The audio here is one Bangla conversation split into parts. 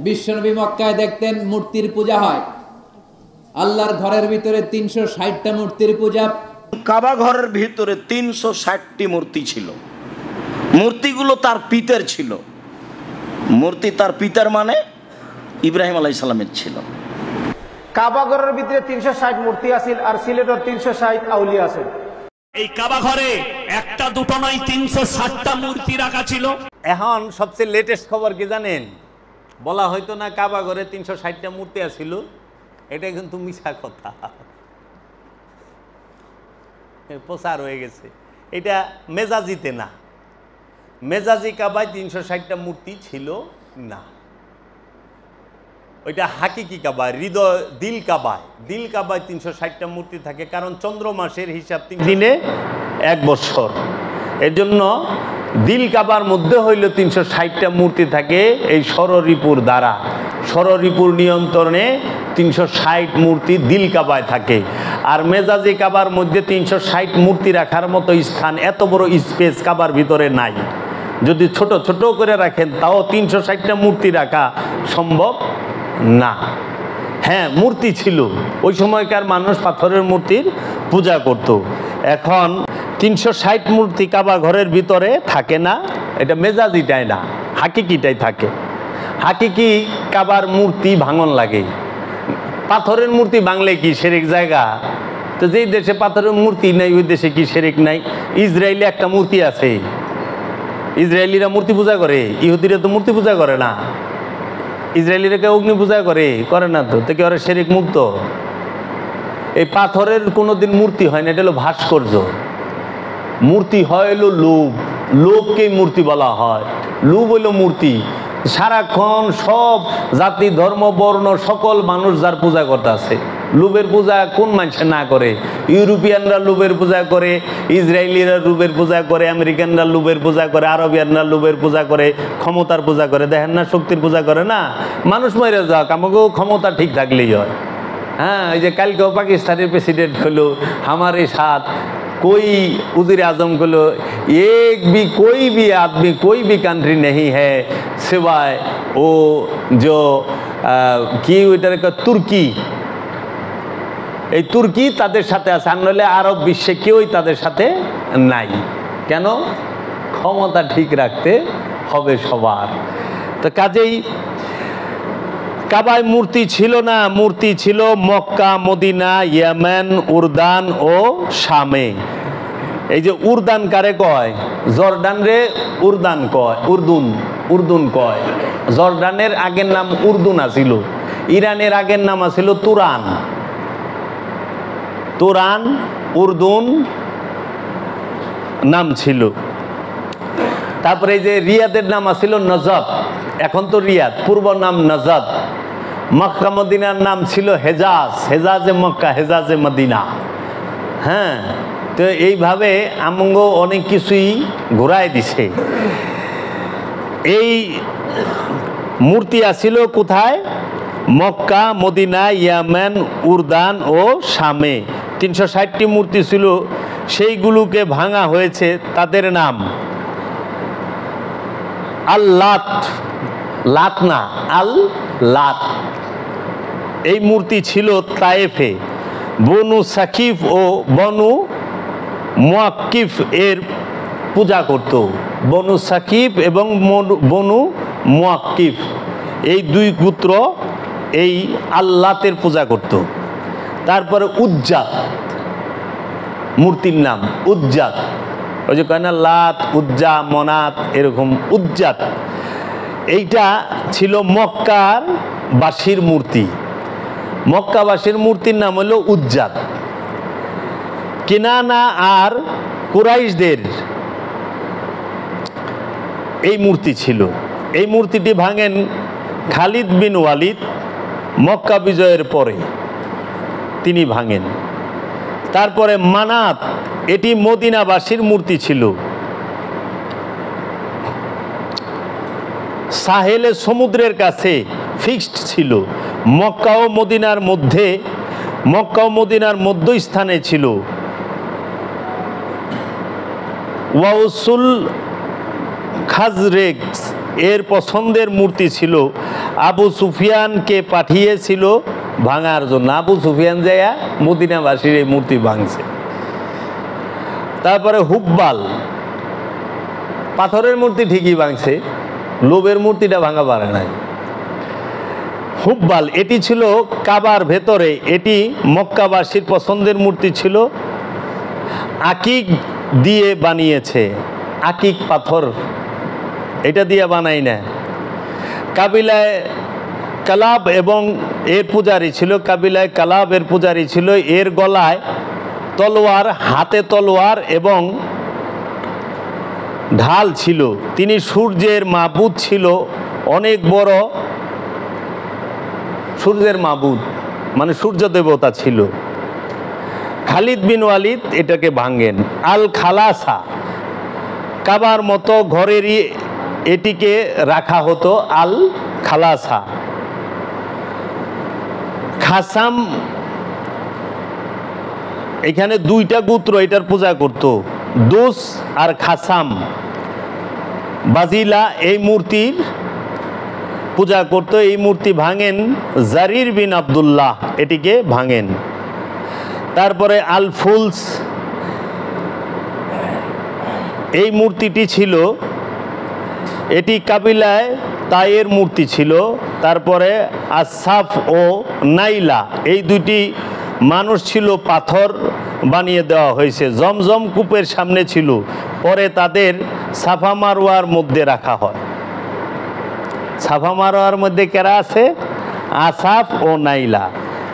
বিশ্বনবী মক্কায় দেখতেন মূর্তির পূজা হয়। আল্লাহর ঘরের ভিতরে 360টা মূর্তির পূজা। কাবা ঘরের ভিতরে 360টি মূর্তি ছিল। মূর্তিগুলো তার পিতার ছিল। মূর্তি তার পিতার মানে ইব্রাহিম আলাইহিস সালামের ছিল। কাবা ঘরের ভিতরে 360 মূর্তি আছে আর সিলেটের 360 আউলিয়া আছে। এই কাবা ঘরে একটা দুটো নয় 360টা মূর্তি রাখা ছিল। এখন সবচেয়ে লেটেস্ট খবর কি জানেন? বলা হয়তো না কাবা ঘরে 360টা মূর্তি আছিল, এটা কিন্তু মিছা কথা, প্রচার হয়ে গেছে। এটা মেজাজিতে না, মেজাজি কাবায় 360টা মূর্তি ছিল না, ওইটা হাকিকি কাবায়, হৃদয় দিল কাবায় 360টা মূর্তি থাকে। কারণ চন্দ্র মাসের হিসাব 3 দিনে 1 বছর, এর জন্য দিল কাবার মধ্যে হইল 360টা মূর্তি থাকে। এই ষড়রিপুর দ্বারা, ষড়রিপুর নিয়ন্ত্রণে 360 মূর্তি দিল কাবায় থাকে। আর মেজাজি কাবার মধ্যে 360 মূর্তি রাখার মতো স্থান, এত বড় স্পেস কাবার ভিতরে নাই। যদি ছোট ছোট করে রাখেন তাও 360টা মূর্তি রাখা সম্ভব না। হ্যাঁ, মূর্তি ছিল, ওই সময়কার মানুষ পাথরের মূর্তির পূজা করত। এখন 360 মূর্তি কাবা ঘরের ভিতরে থাকে না, এটা মেজাজিটাই না, হাকিকিটাই থাকে। হাকিকি কাবার মূর্তি ভাঙন লাগে। পাথরের মূর্তি ভাঙলে কি শিরক জায়গা? তো যেই দেশে পাথরের মূর্তি নাই ওই দেশে কি শিরক নাই? ইসরায়েলে একটা মূর্তি আছে, ইসরায়েলিরা মূর্তি পূজা করে, ইহুদিরা তো মূর্তি পূজা করে না। ইসরায়েলিরা কে অগ্নি পূজা করে না, তো কি ওরা শিরক মুক্ত? এই পাথরের কোনোদিন মূর্তি হয় না, এটা হলো ভাস্কর্য। মূর্তি হয় হলো লোভ, লোভকেই মূর্তি বলা হয়। লোভ হইল মূর্তি। সারাক্ষণ সব জাতি ধর্ম বর্ণ সকল মানুষ যার পূজা করতে আছে। লোভের পূজা কোন মানুষে না করে? ইউরোপিয়ানরা লোভের পূজা করে, ইসরায়েলিরা লোভের পূজা করে, আমেরিকানরা লোভের পূজা করে, আরবিয়ানরা লোভের পূজা করে, ক্ষমতার পূজা করে। দেখেন না, শক্তির পূজা করে না। মানুষ মরে যাক, আমাকেও ক্ষমতা ঠিক থাকলেই হয়। হ্যাঁ, এই যে কালকেও পাকিস্তানের প্রেসিডেন্ট হলো, हमारे साथ कोई वज़ीर आज़म को एक भी कोई भी आदमी कोई भी कंट्री नहीं है सिवाय वो जो কি ওইটার তুর্কি। এই তুর্কি তাদের সাথে আছে, আর নইলে আরব বিশ্বে কেউই তাদের সাথে নাই। কেন? ক্ষমতা ঠিক রাখতে হবে সবার। তো কাজেই কাবায় মূর্তি ছিল না, মূর্তি ছিল মক্কা, মদিনা, ইয়েমেন, উরদান ও শামে। এই যে উরদান কারে কয়? জর্ডান রে উরদান কয়, উর্দুন কয়। জর্ডানের আগের নাম উর্দুন আছিল। ইরানের আগের নাম আছিল তুরান। উর্দুন নাম ছিল। তারপরে এই যে রিয়াদের নাম আছিল নজদ, এখন তো রিয়াদ, পূর্ব নাম নজদ। মক্কা মদিনার নাম ছিল হেজাজ, হেজাজে মক্কা, হেজাজে মদিনা। হ্যাঁ, তো এইভাবে আমঙ্গ অনেক কিছুই ঘুরায় দিছে। এই মূর্তি আছিল কোথায়? মক্কা, মদিনা, ইয়েমেন, উরদান ও শামে। 360টি মূর্তি ছিল, সেইগুলোকে ভাঙা হয়েছে। তাদের নাম আল্লাত, লাত না, আল্লাত। এই মূর্তি ছিল তায়েফে। বনু সাকিফ ও বনু মুয়াক্কিফ এর পূজা করত। বনু সাকিফ এবং বনু মুয়াক্কিফ এই 2 গোত্র এই আল্লাতের পূজা করত। তারপরে উজ্জাত, মূর্তির নাম উজ্জাত। ওই যে কয় না লাত, উজ্জা, মনাত, এরকম উজ্জাত। এইটা ছিল মক্কার বাসীর মূর্তি। মক্কাবাসীর মূর্তির নাম হলো উজ্জাত। কিনানা আর কুরাইশদের এই মূর্তি ছিল। এই মূর্তিটি ভাঙেন খালিদ বিন ওয়ালিদ মক্কা বিজয়ের পরে, তিনি ভাঙেন। তারপরে মানাত, এটি মদিনাবাসীর মূর্তি ছিল। সাহেলে সমুদ্রের কাছে ফিক্সড ছিল। মক্কা ও মদিনার মধ্যস্থানে ছিল। ওয়াউসুল খাজরেজ এর পছন্দের মূর্তি ছিল। আবু সুফিয়ানকে পাঠিয়েছিল ভাঙার জন্য। আবু সুফিয়ান যাইয়া মদিনাবাসীর এই মূর্তি ভাঙছে। তারপরে হুব্বাল, পাথরের মূর্তি ঠিকই ভাঙছে, লোভের মূর্তিটা ভাঙা পারে নাই। হুব্বাল এটি ছিল কাবার ভেতরে, এটি মক্কাবাসীর পছন্দের মূর্তি ছিল। আকিক দিয়ে বানিয়েছে, আকিক পাথর, এটা দিয়ে বানাই না। কাবিলায় কালাব এবং এর পূজারী ছিল, কাবিলায় কালাব এর পূজারী ছিল। এর গলায় তলোয়ার, হাতে তলোয়ার এবং ঢাল ছিল। তিনি সূর্যের মাবুদ ছিল, অনেক বড় সূর্যের মাবুদ, মানে সূর্য দেবতা ছিল। খালিদ বিন ওয়ালিদ এটাকে ভাঙেন। আল খালাসা, কাবার মতো ঘরেরই এটিকে রাখা হতো, আল খালাসা। খাসাম, এখানে দুইটা গোত্র এটার পূজা করত, দোস আর খাসাম। বাজিলা এই মূর্তির পূজা করত। এই মূর্তি ভাঙেন জারির বিন আব্দুল্লাহ, এটিকে ভাঙেন। তারপরে আল ফুলস, এই মূর্তিটি ছিল, এটি কাবিলায় তায়ের মূর্তি ছিল। তারপরে আসাফ ও নাইলা, এই দুইটি মানুষ ছিল, পাথর বানিয়ে দেওয়া হয়েছে, জমজম কূপের সামনে ছিল, পরে তাদের সাফা মারওয়ার মধ্যে রাখা হয়। সাফা মারওয়ার মধ্যে কারা আছে? আসাফ ও নাইলা।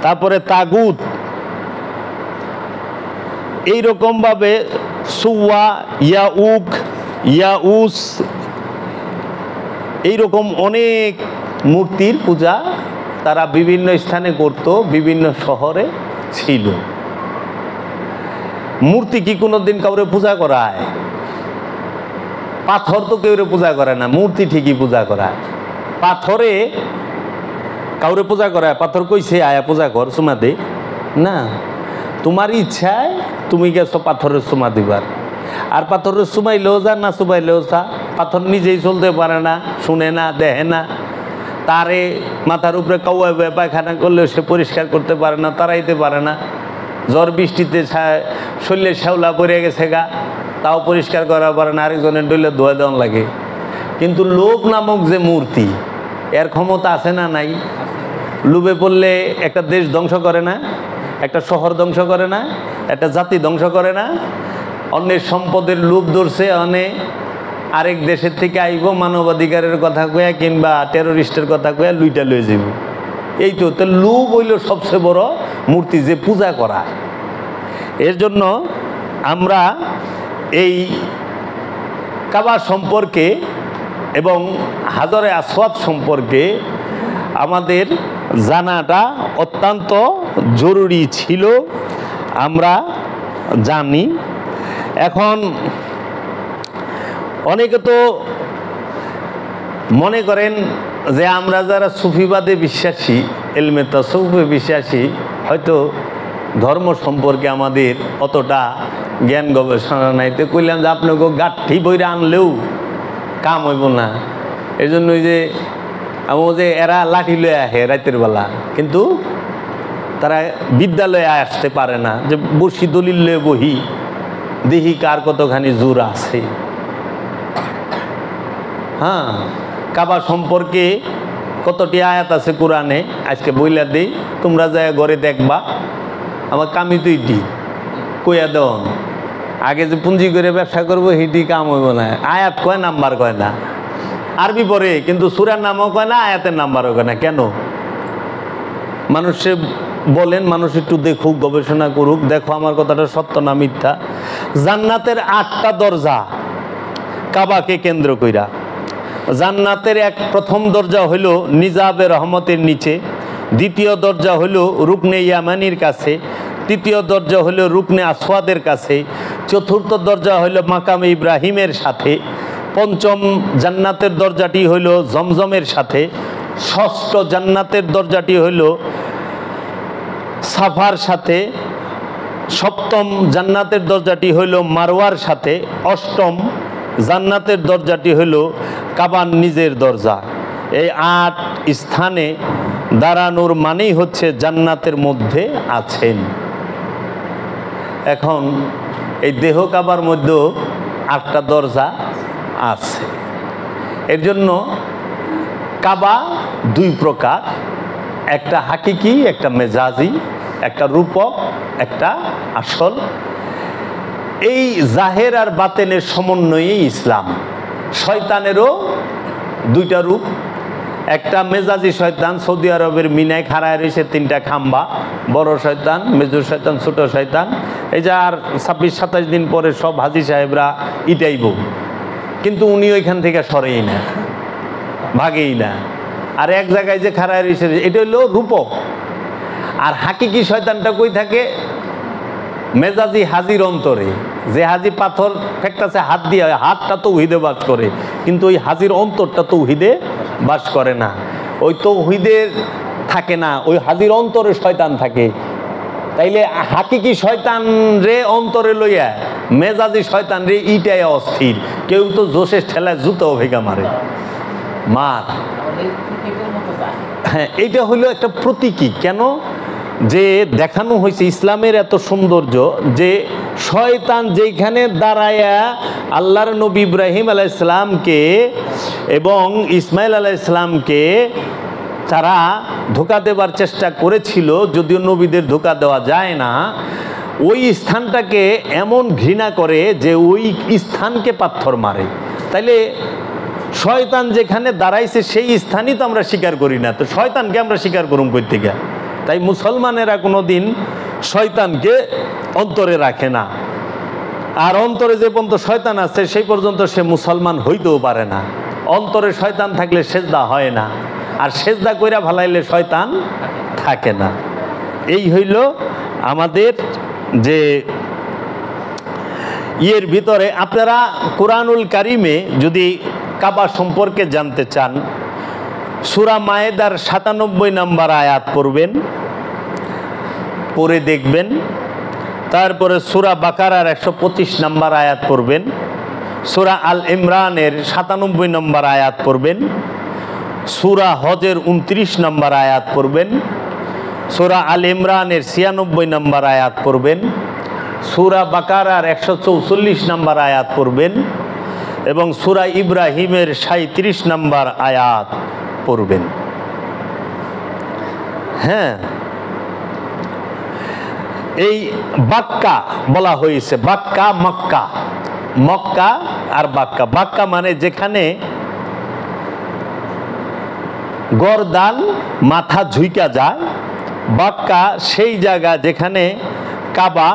তারপরে তাগুত, এইরকমভাবে সুওয়া, ইয়াউক, ইয়াউস, এইরকম অনেক মূর্তির পূজা তারা বিভিন্ন স্থানে করত, বিভিন্ন শহরে ছিল। মূর্তি কি কোনোদিন কাউরে পূজা করায়? পাথর তো কেউ পূজা করে না, মূর্তি ঠিকই পূজা করায়। পাথরে কাউরে পূজা করায়? পাথর কইছে আয়া পূজা কর, চুমা দে না, তোমার ইচ্ছায় তুমি গেছো পাথরের চুমা দিবার। আর পাথরের চুমাইলেও যা, না চুমাইলেও যা। পাথর নিজেই চলতে পারে না, শুনে না, দেখে না, তারে মাথার উপরে কাউয়াবে পায়খানা করলেও সে পরিষ্কার করতে পারে না, তাড়াইতে পারে না। ঝড় বৃষ্টিতে শরীরে শ্যাওলা পড়ে গেছে গা, তাও পরিষ্কার করা পারে না, আরেকজনের ডইলে ধোয়া দেওয়া লাগে। কিন্তু লোভ নামক যে মূর্তি, এর ক্ষমতা আছে না নাই? লোভে পড়লে একটা দেশ ধ্বংস করে না, একটা শহর ধ্বংস করে না, একটা জাতি ধ্বংস করে না। অন্যের সম্পদের লোভ ধরছে, অনেক আরেক দেশের থেকে আইব, মানবাধিকারের কথা কয়া কিংবা টেরোরিস্টের কথা কয়া লুইটা লয়ে যাব। এই তো লোভ হইল সবচেয়ে বড় মূর্তি যে পূজা করা। এর জন্য আমরা এই কাবা সম্পর্কে এবং হাজরে আসওয়াদ সম্পর্কে আমাদের জানাটা অত্যন্ত জরুরি ছিল, আমরা জানি। এখন অনেকে তো মনে করেন যে আমরা যারা সুফিবাদে বিশ্বাসী, এলমে তাসাউফে বিশ্বাসী, হয়তো ধর্ম সম্পর্কে আমাদের অতটা জ্ঞান গবেষণা নাই। তো কইলাম যে আপনাকে গাঠি বইরা আনলেও কাম হইব না। এই জন্যই যে যে এরা লাঠি লয়ে আহে রাতের বেলা, কিন্তু তারা বিদ্যালয়ে আসতে পারে না, যে বসি দলিল লয়ে বহি দেখি কার কতখানি জোর আছে। হ্যাঁ, কাবা সম্পর্কে কতটি আয়াত আছে কোরআনে, আজকে বইলা দিই, তোমরা যায় ঘরে দেখবা। আমার কামি তো ইটি কইয়া দেন, আগে যে পুঁজি করে ব্যবসা করবো হিটি কাম হইব না। আয়াত কয়, নাম্বার কয় না। আরবি পড়ে কিন্তু সূরার নামও কয় না, আয়াতের নাম্বারও কয় না। কেন? মানুষে বলেন, মানুষ একটু দেখুক, গবেষণা করুক, দেখো আমার কথাটা সত্য না মিথ্যা। জান্নাতের 8টা দরজা কাবাকে কেন্দ্র কইরা। জান্নাতের প্রথম দরজা হইল নিজাবে রহমতের নিচে, দ্বিতীয় দরজা হইল রুকনে ইয়ামানির কাছে, তৃতীয় দরজা হইল রুকনে আসওয়াদের কাছে, চতুর্থ দরজা হইল মাকামে ইব্রাহিমের সাথে, পঞ্চম জান্নাতের দরজাটি হইল জমজমের সাথে, ষষ্ঠ জান্নাতের দরজাটি হইল সাফার সাথে, সপ্তম জান্নাতের দরজাটি হইল মারওয়ার সাথে, অষ্টম জান্নাতের দরজাটি হইল কাবার নিজের দরজা। এই 8 স্থানে দাঁড়ানোর মানেই হচ্ছে জান্নাতের মধ্যে আছেন। এখন এই দেহ কাবার মধ্যেও 8টা দরজা আছে। এর জন্য কাবা 2 প্রকার, একটা হাকিকি, একটা মেজাজি, একটা রূপক, একটা আসল। এই জাহের আর বাতেনের সমন্বয়েই ইসলাম। শয়তানেরও 2টা রূপ, একটা মেজাজি শয়তান, সৌদি আরবের মিনায় খাড়ায় রয়েছে 3টা খাম্বা, বড় শয়তান, মেজর শয়তান, ছোট শয়তান। এই যে আর 26-27 দিন পরে সব হাজি সাহেবরা ইটাইব, কিন্তু উনি ওইখান থেকে সরেই না, ভাগেই না। আর এক জায়গায় যে খাড়ায় রয়েছে এটা হলো রূপক। আর হাকিকি শয়তানটা কই থাকে? মেজাজি হাজির অন্তরে। যে হাজি পাথর ফেকটাছে হাত দিয়ে, হাতটা তৌহিদে বাস করে, কিন্তু ওই হাজির অন্তরটা তৌহিদে বাস করে না। ওই তৌহিদের থাকে না, ওই হাজির অন্তরে শয়তান থাকে। তাইলে হাকিকি শয়তান রে অন্তরে লইয়া মেজাজি শয়তান রে ইটাই অস্থির। কেউ তো জোশের ঠেলায় জুতো ভেঙা মারে, মার। হ্যাঁ, এইটা হলো একটা প্রতীকী। কেন যে দেখানো হয়েছে ইসলামের এত সৌন্দর্য, যে শয়তান যেখানে দাঁড়ায়া আল্লাহর নবী ইব্রাহিম আলাইহিসসালামকে এবং ইসমাইল আলাইহিসসালামকে তারা ধোঁকা দেবার চেষ্টা করেছিল, যদিও নবীদের ধোঁকা দেওয়া যায় না, ওই স্থানটাকে এমন ঘৃণা করে যে ওই স্থানকে পাথর মারে। তাইলে শয়তান যেখানে দাঁড়াইছে সেই স্থানই তো আমরা স্বীকার করি না, তো শয়তানকে আমরা স্বীকার করুম কই থেকে? তাই মুসলমানেরা কোনো দিন শয়তানকে অন্তরে রাখে না। আর অন্তরে যে পর্যন্ত শয়তান আছে সেই পর্যন্ত সে মুসলমান হইতেও পারে না। অন্তরে শয়তান থাকলে সেজদা হয় না, আর সেজদা কইরা ভালাইলে শয়তান থাকে না। এই হইল আমাদের যে ইয়ের ভিতরে। আপনারা কোরআনুল কারিমে যদি কাবা সম্পর্কে জানতে চান, সূরা মায়েদার 97 নম্বর আয়াত পড়বেন, পড়ে দেখবেন। তারপরে সূরা বাকারার 125 নম্বর আয়াত পড়বেন, সূরা আল ইমরানের 97 নম্বর আয়াত পড়বেন, সূরা হজের 29 নম্বর আয়াত পড়বেন, সূরা আল ইমরানের 96 নম্বর আয়াত পড়বেন, সূরা বাকারার 144 নম্বর আয়াত পড়বেন, এবং সূরা ইব্রাহিমের 37 নম্বর আয়াত পড়বেন। হ্যাঁ, এই বাক্কা বলা হয়েছে, বাক্কা মক্কা, মক্কা আর বাক্কা। বাক্কা মানে যেখানে গরদান মাথা ঝুঁকা যায়, বাক্কা সেই জায়গা যেখানে কাবা,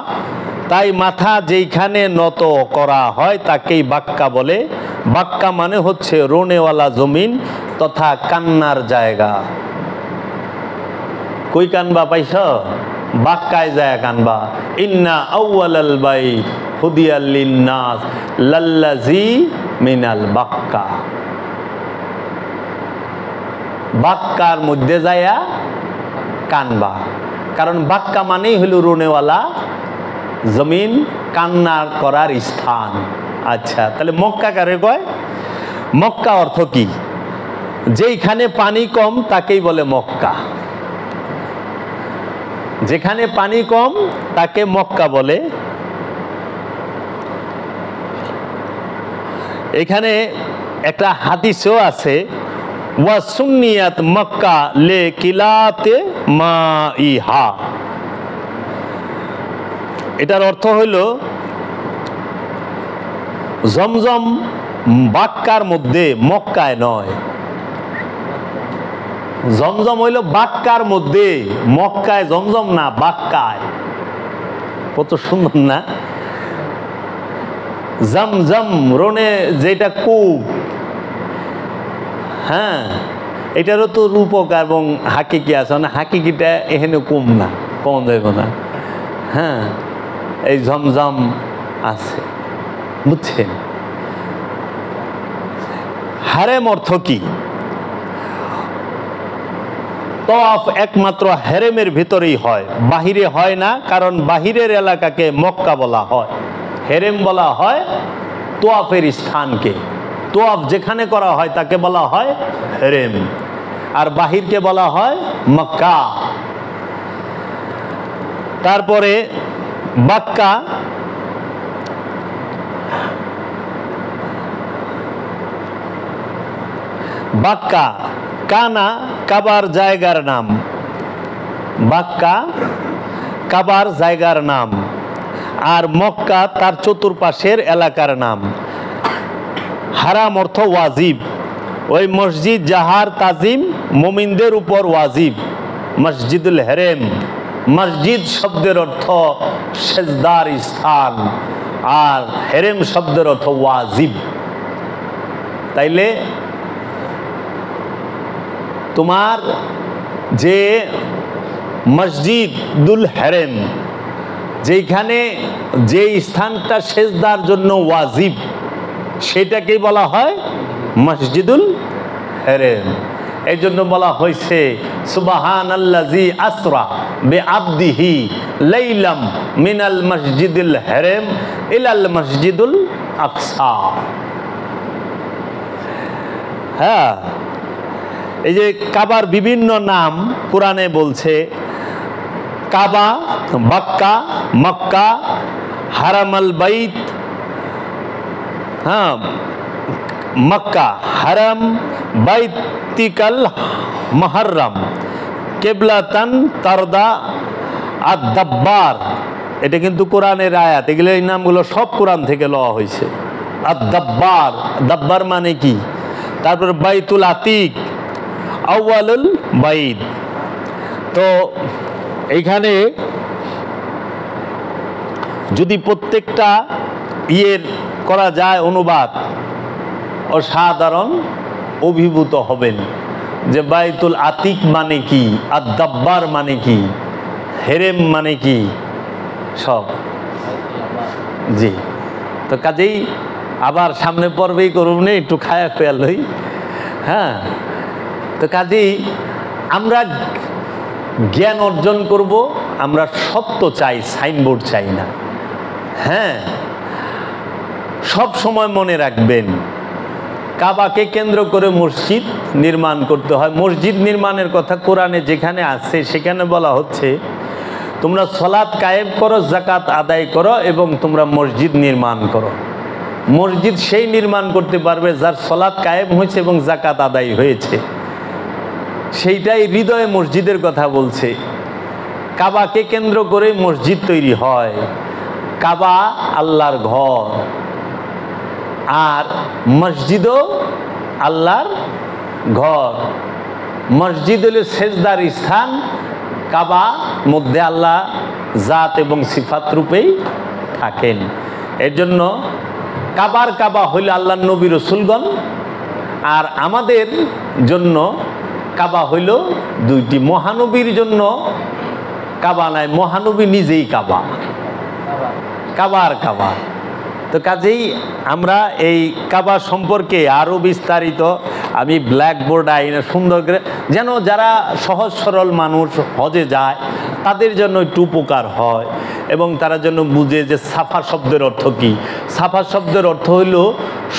তাই মাথা যেইখানে নত করা হয় তাকেই বাক্কা বলে। বাক্কা মানে হচ্ছে রোনেওয়ালা জমিন তথা কান্নার জায়গা। কই কানবা পাইছ? বাক্কায় যায় কানবা। ইন্না আউয়ালাল বাইত হুদিয়াল লিন্নাস লাল্লাজি মিনাল বাক্কা। বাক্কার মধ্যে যায়া কানবা, কারণ বাক্কা মানেই হলো রোনেওয়ালা জমিন, কান্নার করার স্থান। আচ্ছা, তাহলে মক্কা কারে কয়? মক্কা অর্থ কি? যেইখানে পানি কম তাকেই বলে মক্কা। যেখানে পানি কম তাকে মক্কা বলে। এখানে একটা হাদিসও আছে, ওয়া সুন্নিয়াত মক্কা লে কিলাতে মাইহা। এটার অর্থ হইল জমজম বাক্কার মধ্যে, মক্কায় নয়। জমজম হইল বাক্কার মধ্যে, মক্কায় জমজম না, বাক্কায়। কত সুন্দর না? জমজম রোনে যেটা কূপ, হ্যাঁ, এটারও তো রূপক এবং হাকিকি আছে না। হাকিকিটা এখানে কম না, কম যাইব না। হ্যাঁ, এই জমজম আছে, বুঝছেন? হারেম অর্থ কি? তওয়াফ একমাত্র হেরেমের ভিতরেই হয়, বাহিরে হয় না। কারণ বাহিরের এলাকাকে মক্কা বলা হয়, হেরেম বলা হয় তওয়াফের স্থানকে। তোয়াফ যেখানে করা হয় তাকে বলা হয় হেরেম, আর বাহিরকে বলা হয় মক্কা। তারপরে বাক্কা, বাক্কা কানা কাবার জায়গার নাম, বাক্কা কাবার জায়গার নাম, আর মক্কা তার চতুর্পাশের এলাকার নাম। হারাম অর্থ ওয়াজিব, ওই মসজিদ যাহার তাজিম মুমিনদের উপর ওয়াজিব। মসজিদুল হেরেম, মসজিদ শব্দের অর্থ সেজদার স্থান, আর হেরেম শব্দের অর্থ ওয়াজিব। তাইলে তোমার যে মসজিদুল হেরেম, যেখানে যে স্থানটা সেজদার জন্য ওয়াজিব, সেটাকেই বলা হয় মসজিদুল হেরেম। এই জন্য বলা হয়েছে সুবহানাল্লাযী আসরা বিআবদিহি লাইলাম মিনাল মসজিদুল হেরেম ইলাল মসজিদুল আকসা। হ্যাঁ, এই যে কাবার বিভিন্ন নাম কোরআনে বলছে, কাবা, বাক্কা, মক্কা, হারামাল বাইত, হ্যাঁ মক্কা, হারাম, বাইতিকাল মুহাররম, কিবলাতান তারদা, আদ-দাব্বার। এটা কিন্তু কোরআনের আয়াত, এগুলো এই নামগুলো সব কোরআন থেকে লওয়া হয়েছে। আদ-দাব্বার, দাব্বার মানে কি? তারপর বাইতুল আতিক, আউয়ালুল বাইত। তো এইখানে যদি প্রত্যেকটা ইয়ের করা যায় অনুবাদ, অসাধারণ অভিভূত হবেন যে বাইতুল আতিক মানে কি, আদ-দাব্বার মানে কি, হেরেম মানে কি, সব। জি, তো কাজেই আবার সামনে পর্বেই করুন, একটু খায়া খেয়াল হই। হ্যাঁ, তো কাজেই আমরা জ্ঞান অর্জন করব, আমরা সত্য চাই, সাইনবোর্ড চাই না। হ্যাঁ, সব সময় মনে রাখবেন কাবাকে কেন্দ্র করে মসজিদ নির্মাণ করতে হয়। মসজিদ নির্মাণের কথা কোরআনে যেখানে আছে সেখানে বলা হচ্ছে তোমরা সালাত কায়েম করো, যাকাত আদায় করো এবং তোমরা মসজিদ নির্মাণ করো। মসজিদ সেই নির্মাণ করতে পারবে যার সালাত কায়েম হয়েছে এবং যাকাত আদায় হয়েছে। সেইটাই হৃদয়ে মসজিদের কথা বলছে। কাবাকে কেন্দ্র করে মসজিদ তৈরি হয়। কাবা আল্লাহর ঘর, আর মসজিদও আল্লাহর ঘর। মসজিদ হলো সেজদার স্থান, কাবা মধ্যে আল্লাহ জাত এবং সিফাত রূপেই থাকেন। এর জন্য কাবার কাবা হইল আল্লাহর নবী রসুলগণ, আর আমাদের জন্য কাবা হইল দুইটি। মহানবীর জন্য কাবা নাই, মহানবী নিজেই কাবা, কাবার কাবা। তো কাজেই আমরা এই কাবা সম্পর্কে আরও বিস্তারিত আমি ব্ল্যাকবোর্ড আইনে সুন্দর করে, যেন যারা সহজ সরল মানুষ হজে যায় তাদের জন্য একটু উপকার হয় এবং তারা যেন বুঝে যে সাফা শব্দের অর্থ কী। সাফা শব্দের অর্থ হইল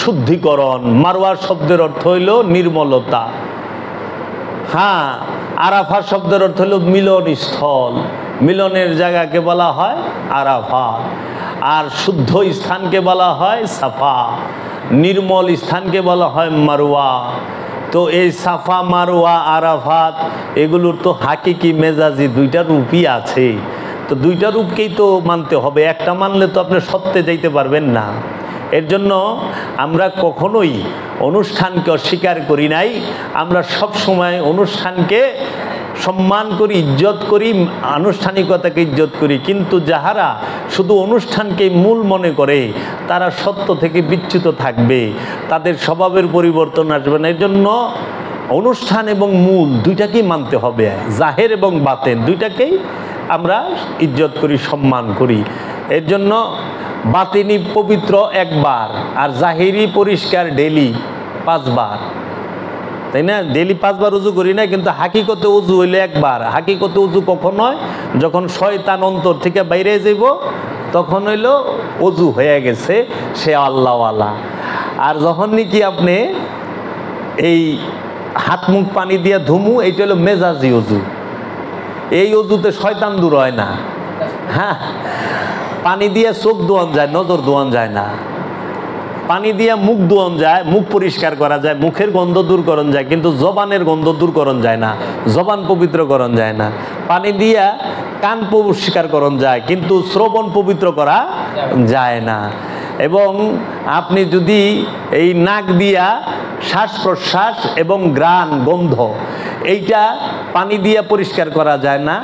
শুদ্ধিকরণ, মারওয়া শব্দের অর্থ হইল নির্মলতা। হ্যাঁ, আরাফা শব্দের অর্থ হলো মিলন স্থল, মিলনের জায়গাকে বলা হয় আরাফাত। আর শুদ্ধ স্থানকে বলা হয় সাফা, নির্মল স্থানকে বলা হয় মারওয়া। তো এই সাফা, মারওয়া, আরাফাত এগুলোর তো হাকিকি মেজাজি দুইটা রূপই আছে। তো দুইটা রূপকেই তো মানতে হবে, একটা মানলে তো আপনি সত্যে যাইতে পারবেন না। এর জন্য আমরা কখনোই অনুষ্ঠানকে অস্বীকার করি নাই, আমরা সব সময় অনুষ্ঠানকে সম্মান করি, ইজ্জত করি, আনুষ্ঠানিকতাকে ইজ্জত করি। কিন্তু যাহারা শুধু অনুষ্ঠানকে মূল মনে করে তারা সত্য থেকে বিচ্যুত থাকবে, তাদের স্বভাবের পরিবর্তন আসবে না। এর জন্য অনুষ্ঠান এবং মূল দুইটাকেই মানতে হবে, জাহের এবং বাতেন দুইটাকেই আমরা ইজ্জত করি, সম্মান করি। এর জন্য বাতিনি পবিত্র একবার, আর জাহিরি পরিষ্কার ডেলি 5 বার, তাই না? ডেলি 5 বার উজু করি না, কিন্তু হাকিকতে উজু হইলে একবার। হাকিকতে উজু কখন হয়? যখন শয়তান অন্তর থেকে বাইরে যাব তখন হইল উজু হয়ে গেছে, সে আল্লাহওয়ালা। আর যখন নাকি আপনি এই হাত মুখ পানি দিয়ে ধুমু, এইটা হলো মেজাজি অজু। এই অজুতে শয়তান দূর হয় না। হ্যাঁ, পানি দিয়ে চোখ ধোয়ান যায়, নজর ধোয়ান যায় না। পানি দিয়ে মুখ ধোয়ান যায়, মুখ পরিষ্কার করা যায়, মুখের গন্ধ দূর করণ যায়, কিন্তু জবানের গন্ধ দূর করণ যায় না, জবান পবিত্র করণ যায় না। পানি দিয়া কান পরিষ্কার করণ যায়, কিন্তু শ্রবণ পবিত্র করা যায় না। এবং আপনি যদি এই নাক দিয়া শ্বাস প্রশ্বাস এবং ঘ্রাণ গন্ধ, এইটা পানি দিয়ে পরিষ্কার করা যায় না।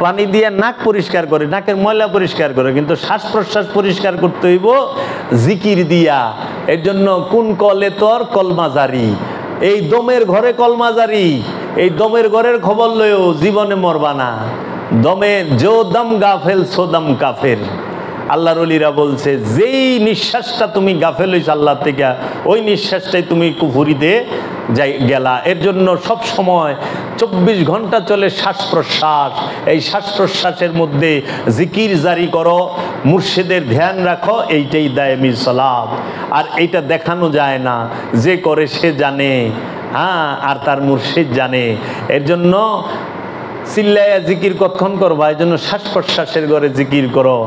পানি দিয়ে নাক পরিষ্কার করে, নাকের ময়লা পরিষ্কার করে, কিন্তু শ্বাস প্রশ্বাস পরিষ্কার করতে হইব জিকির দিয়া। এর জন্য কোন কলে তোর কলমাজারি, এই দমের ঘরে কলমাজারি, এই দমের ঘরের খবর লয়েও জীবনে মরবা না। দমে জো দম গাফেল সোদম কাফের। আল্লাহর ওলিরা বলছে, যেই নিঃশ্বাসটা তুমি গাফেল হইছ আল্লাহ থেকে, ওই নিঃশ্বাসটাই তুমি কুফুরিতে যাই গেলা। এর জন্য সব সময় 24 ঘন্টা চলে শ্বাস প্রশ্বাস। এই শ্বাস প্রশ্বাসের মধ্যে জিকির জারি করো, মুর্শিদের ধ্যান রাখো, এইটাই দায়মি সালাত। আর এইটা দেখানো যায় না, যে করে সে জানে, হ্যাঁ, আর তার মুর্শিদ জানে। এর জন্য চিল্লাইয়া জিকির কতক্ষণ করবা, এই জন্য শ্বাস প্রশ্বাসের ঘরে জিকির করো।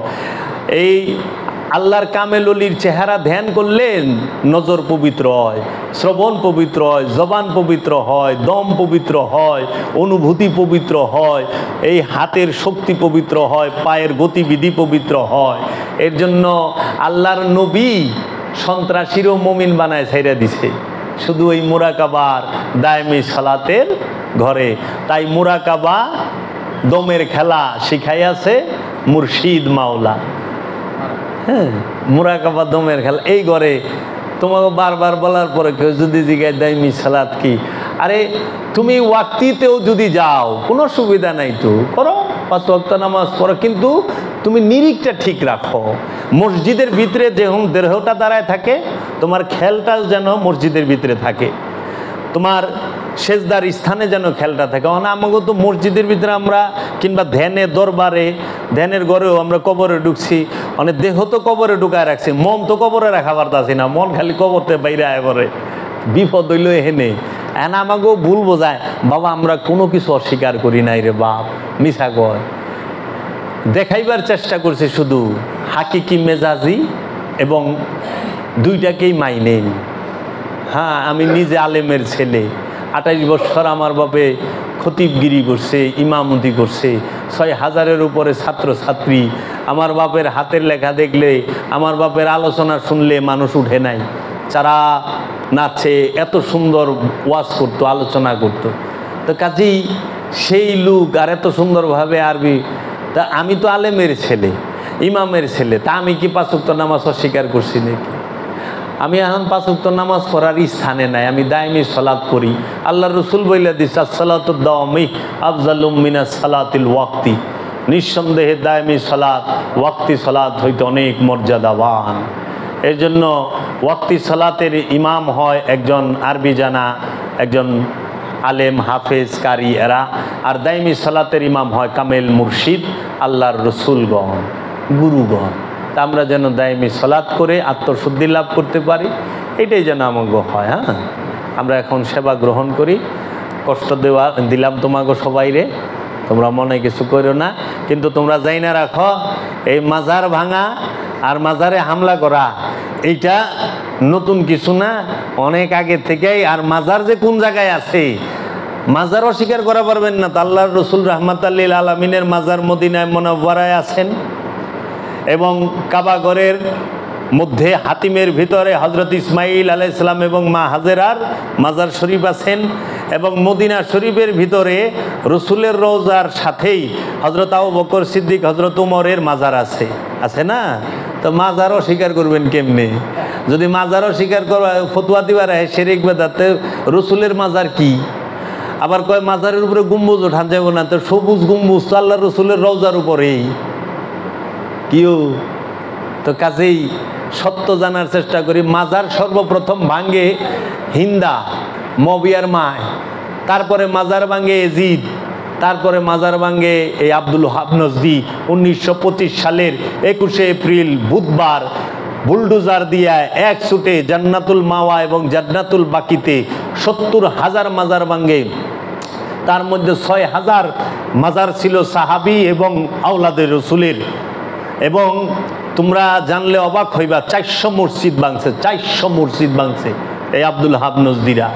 এই আল্লাহর কামেল ওলির চেহারা ধ্যান করলেন, নজর পবিত্র হয়, শ্রবণ পবিত্র হয়, জবান পবিত্র হয়, দম পবিত্র হয়, অনুভূতি পবিত্র হয়, এই হাতের শক্তি পবিত্র হয়, পায়ের গতিবিধি পবিত্র হয়। এর জন্য আল্লাহর নবী সন্ত্রাসীরও মুমিন বানায় ছেড়ে দিছে, শুধু এই মুরাকাবার দায়মি সালাতের ঘরে। তাই মুরাকাবা দমের খেলা শিখাইয়াছে মুর্শিদ মাওলা। হ্যাঁ, মুরাকাবা দমের খেলা এই ঘরে। তোমাকে বারবার বলার পরে কেউ যদি জিজ্ঞাসা দায়মি সালাত কি, আরে তুমি ওয়াক্তিতেও যদি যাও কোনো সুবিধা নাই, তো করো, 5 ওয়াক্ত নামাজ পড়ো, কিন্তু তুমি নিরিখটা ঠিক রাখো। মসজিদের ভিতরে যখন দেহটা দাঁড়ায় থাকে, তোমার খেয়ালটাও যেন মসজিদের ভিতরে থাকে, তোমার সেজদার স্থানে যেন খেয়ালটা থাকে। আমাকে তো মসজিদের ভিতরে আমরা, কিংবা ধ্যানে দরবারে, ধ্যানের ঘরেও আমরা কবরে ঢুকছি, অনেক দেহ তো কবরে ঢুকায় রাখছি, মন তো কবরে রাখা পারতাছি না, মন খালি কবরতে বাইরে আয় করে। বিপদ হইল এহেনে। এখন আমাকেও ভুল বোঝায়, বাবা আমরা কোনো কিছু অস্বীকার করি নাই রে বাপ, মিছা কয়। দেখাইবার চেষ্টা করছে শুধু হাকিকি মেজাজি, এবং দুইটাকেই মাইনে। হ্যাঁ, আমি নিজে আলেমের ছেলে, 28 বছর আমার বাপে খতিবগিরি করছে, ইমামতি করছে, 6000-এর উপরে ছাত্র ছাত্রী। আমার বাপের হাতের লেখা দেখলে, আমার বাপের আলোচনা শুনলে মানুষ উঠে নাই, যারা নাচে, এত সুন্দর ওয়াজ করতো, আলোচনা করতো। তো কাজেই সেই লোক আর এত সুন্দরভাবে আরবি। তা আমি তো আলেমের ছেলে, ইমামের ছেলে, তা আমি কি 5 ওয়াক্ত নামাজ অস্বীকার করছি নাকি? আমি এখন 5 ওয়াক্ত নামাজ পড়ার স্থানে নাই, আমি দায়মি সালাত করি। আল্লাহ রসুল বইলা দিচ্ছে, আসসালাতু দাওয়ামি আফজালুম মিনাস সালাতিল ওয়াক্তি। নিঃসন্দেহে দায়মি সালাত ওয়াক্তি সালাত হইতে অনেক মর্যাদাবান। এর জন্য ওয়াক্তি সালাতের ইমাম হয় একজন আরবি জানা, একজন আলেম, হাফেজ, কারি এরা। আর দায়মি সালাতের ইমাম হয় কামেল মুর্শিদ, আল্লাহর রসুলগণ, গুরুগণ। তা আমরা যেন দায়মি সালাত করে আত্মশুদ্ধি লাভ করতে পারি, এটাই যেন আমাকে হয়। হ্যাঁ, আমরা এখন সেবা গ্রহণ করি। কষ্ট দিলাম তোমাকে সবাই রে, তোমরা মনে কিছু করো না, কিন্তু তোমরা যাই না রাখো, এই মাজার ভাঙা আর মাজারে হামলা করা এইটা নতুন কিছু না, অনেক আগে থেকেই। আর মাজার যে কোন জায়গায় আছে, মাজার অস্বীকার করা পারবেন না। তা আল্লাহর রসুল রাহমাতাল লিল আলামিনের মাজার মদিনায় মুনাওয়ারায় আছেন, এবং কাবাগরের মধ্যে হাতিমের ভিতরে হজরত ইসমাইল আলাইহিস সালাম এবং মা হাজেরার মাজার শরীফ আছেন, এবং মদিনা শরীফের ভিতরে রসুলের রওজার সাথেই হজরত আবু বকর সিদ্দিক, হজরত উমরের মাজার আছে, আছে না? তো মাজারও স্বীকার করবেন কেমনে? যদি মাজারও স্বীকার করা ফতুয়া দিবার শিরক বেদাত, রসুলের মাজার কি? আবার কয় মাজারের উপরে গম্বুজ ওঠান যাব না, তো সবুজ গম্বুজ তো আল্লাহ রসুলের রওজার উপরেই। কিও তো কাজেই সত্য জানার চেষ্টা করি। মাজার সর্বপ্রথম ভাঙ্গে হিন্দা মবিয়ার মায়, তারপরে মাজার ভাঙ্গে এজিদ, তারপরে মাজার ভাঙ্গে এই আব্দুল ওহাব নজদি 1925 সালের 21শে এপ্রিল বুধবার বুলডোজার দিয়া এক ছুটে জান্নাতুল মাওয়া এবং জান্নাতুল বাকিতে 70,000 মাজার ভাঙ্গে। তার মধ্যে 6,000 মাজার ছিল সাহাবী এবং আওলাদের রসুলের। এবং তোমরা জানলে অবাক হইবা, 400 মসজিদ ভাঙছে, 400 মসজিদ ভাঙছে এই আব্দুল হাব নজদিরা,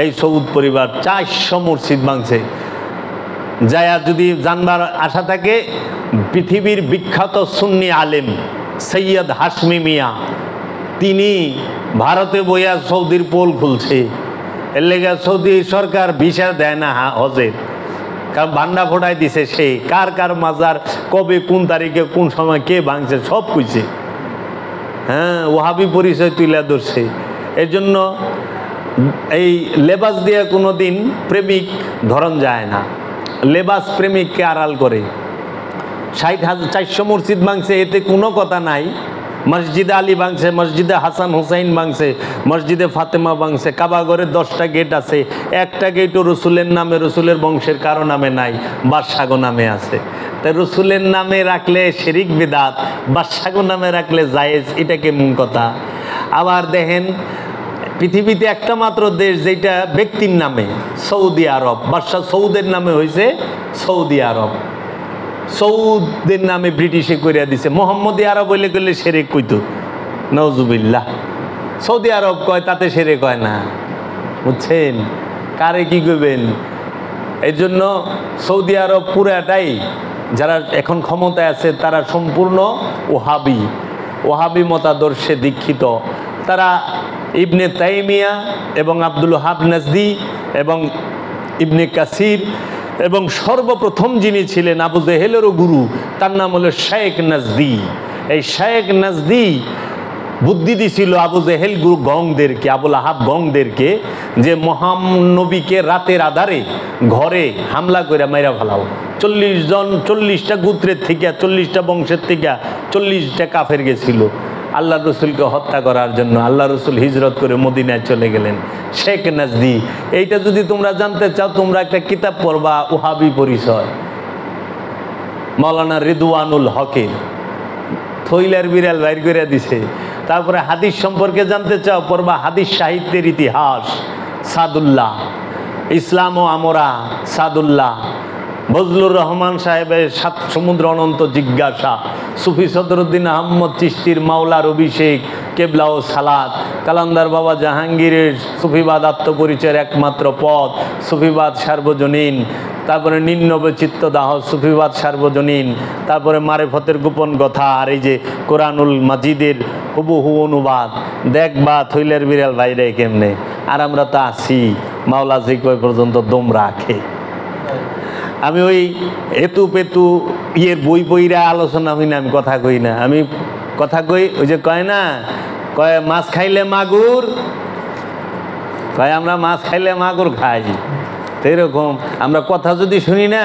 এই সৌদ পরিবার 400 মসজিদ ভাঙছে। যায়া যদি জানবার আশা থাকে, পৃথিবীর বিখ্যাত সুন্নি আলেম সৈয়দ হাশমি মিয়া, তিনি ভারতে বইয়া সৌদির পোল খুলছে। এর লেগে সৌদি সরকার ভিসা দেয় না হজের, কারণ ভান্ডা ফোটাই দিছে সে, কার কার মাজার কবে কোন তারিখে কোন সময় কে ভাঙছে সব কইছে। হ্যাঁ, ওহাবি পরিচয় তুলে ধরছে। এর জন্য এই লেবাস দিয়ে কোনো দিন প্রেমিক ধরন যায় না, লেবাস প্রেমিককে আড়াল করে। 400 মসজিদ ভাঙছে, এতে কোনো কথা নাই। মসজিদে আলী ভাঙছে, মসজিদে হাসান হুসাইন ভাঙছে, মসজিদে ফাতেমা ভাঙছে। কাবাগরে 10টা গেট আছে, একটা গেটও রসুলের নামে, রসুলের বংশের কারো নামে নাই, বাদশাগো নামে আছে। তাই রসুলের নামে রাখলে শিরিক বিদআত, বাদশাগো নামে রাখলে জায়েজ, এটা কেমন কথা? আবার দেখেন, পৃথিবীতে একটা মাত্র দেশ যেটা ব্যক্তির নামে, সৌদি আরব। বাদশাহ সৌদের নামে হয়েছে সৌদি আরব, সৌদের নামে ব্রিটিশে করিয়া দিছে। মোহাম্মদী আরব হইলে করলে সেরেক কইতো, নওজুবিল্লাহ। সৌদি আরব কয়, তাতে সেরেক হয় না, বুঝছেন? কারে কি কইবেন? এই জন্য সৌদি আরব পুরাটাই, যারা এখন ক্ষমতায় আছে তারা সম্পূর্ণ ওহাবি, ওহাবি মতাদর্শে দীক্ষিত। তারা ইবনে তাইমিয়া এবং আব্দুল ওহাব নাজদি এবং ইবনে কাসির এবং সর্বপ্রথম যিনি ছিলেন আবু জেহেলেরও গুরু, তার নাম হলো শেখ নাজদি। এই শেখ নাজদি বুদ্ধি দিছিল আবু জেহেল গুরু গংদেরকে, আবুল আহাব গংদেরকে, যে মহানবীকে রাতের আধারে ঘরে হামলা করে মাইরা ফেলাও। 40 জন, 40টা গোত্রের থেকে, 40টা বংশের থেকে 40টা কাফের গেছিল আল্লাহ রসুলকে হত্যা করার জন্য। আল্লাহ রসুল হিজরত করে মদিনায় চলে গেলেন। শেখ নাজদি, এইটা যদি তোমরা জানতে চাও, তোমরা একটা কিতাব পড়বা, ওহাবি পরিচয়, মাওলানা রিদওয়ানুল হকের, থইলার বিড়াল বাইর করে দিছে। তারপরে হাদিস সম্পর্কে জানতে চাও, পড়বা হাদিস সাহিত্যের ইতিহাস, সাদুল্লাহ, ইসলাম ও আমরা, সাদুল্লাহ, বজলুর রহমান সাহেবের 7 সমুদ্র অনন্ত জিজ্ঞাসা, সুফি সদরুদ্দিন আহমদ চিশতির মাওলার অভিষেক, কেবলা ও সালাত, কালান্দার বাবা জাহাঙ্গীরের সুফিবাদ আত্মপরিচয়ের একমাত্র পথ, সুফিবাদ সার্বজনীন, তারপরে নিম্নবচিত্ত দাহ, সুফিবাদ সার্বজনীন, তারপরে মারেফতের গোপন কথা, আর এই যে কোরআনুল মাজিদের হুবহু অনুবাদ। দেখবা থইলের বিড়াল বাইরে কেমনে, আর আমরা তো আছি মাওলা যে কয় পর্যন্ত দম রাখে। আমি ওই হেতু পেতু ইয়ের বই বইরা আলোচনা হই না, আমি কথা কই না, আমি কথা কই ওই যে কয় না, কয় মাছ খাইলে মাগুর, কয় আমরা মাছ খাইলে মাগুর খাই। তো এরকম আমরা কথা যদি শুনি না,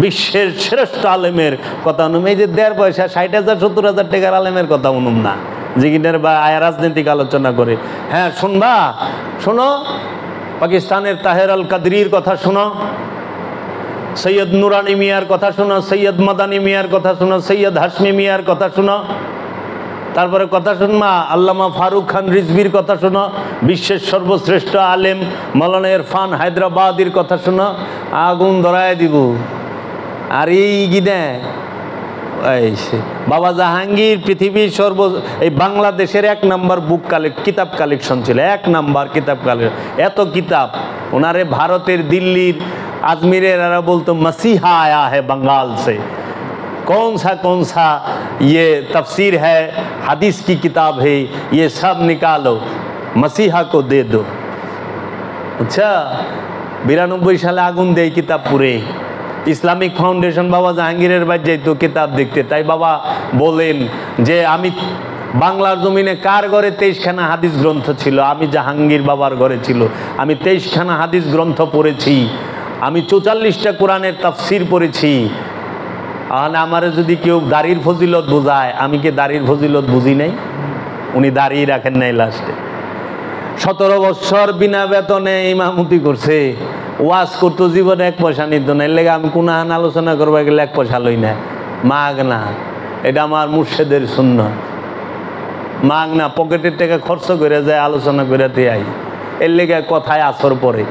বিশ্বের শ্রেষ্ঠ আলেমের কথা অনুম, এই যে 1.5 পয়সা 60,000 70,000 টাকার আলেমের কথা অনুম না, যে কিনার বা আয়া রাজনৈতিক আলোচনা করে। হ্যাঁ শুনবা, শোনো, পাকিস্তানের তাহের আল কাদরির কথা শোনো, সৈয়দ নুরানি মিয়ার কথা শোনো, সৈয়দ মাদানী মিয়ার কথা শোনো, সৈয়দ হাশমি মিয়ার কথা শোনো, তারপরে কথা শুনমা আল্লামা ফারুক খান রিজভির কথা শোনো, বিশ্বের সর্বশ্রেষ্ঠ আলেম মাওলানা ইরফান হায়দ্রাবাদির কথা শোনো, আগুন ধরায় দিব। আর এই গিনে বাবা জাহাঙ্গীর পৃথিবীর এই বাংলাদেশের 1 নাম্বার বুক কিতাব কালেকশন ছিল, 1 নাম্বার কিতাব কালেকশন। এত কিতাব ওনারে ভারতের দিল্লির আজমিরের এরা বলতো मसीहा आया है बंगाल से, कौन सा ये तफसीर है, हदीस की किताब है, ये सब निकालो, मसीहा को दे दो। अच्छा, 92 সালে আগুন দেয় কিতাব পুরে। ইসলামিক ফাউন্ডেশন বাবা জাহাঙ্গীরের বাড়ি যাইতো কিতাব দেখতে। তাই বাবা বলেন যে আমি বাংলার জমিনে কার ঘরে 23খানা হাদিস গ্রন্থ ছিল? আমি জাহাঙ্গীর বাবার ঘরে ছিল। আমি 23খানা হাদিস গ্রন্থ পড়েছি, আমি 44টা কোরআনের তাফসির পড়েছি। আর আমারে যদি কেউ দাড়ির ফজিলত বোঝায়, আমি কি দাড়ির ফজিলত বুঝি নাই? উনি দাড়ি রাখেন নাই লাস্টে। 17 বছর বিনা বেতনে ইমামতি করছে, ওয়াজ করতো, জীবনে 1 পয়সা নিত না। এর লেগে আমি কোনহান আলোচনা করবা গেলে 1 পয়সা লই না, মাগ না। এটা আমার মুর্শেদের সুন্নাত। মাগ না পকেটের টাকা খরচ করে যায় আলোচনা করে দিয়ে আই এর লেগে কথায় আসর পরে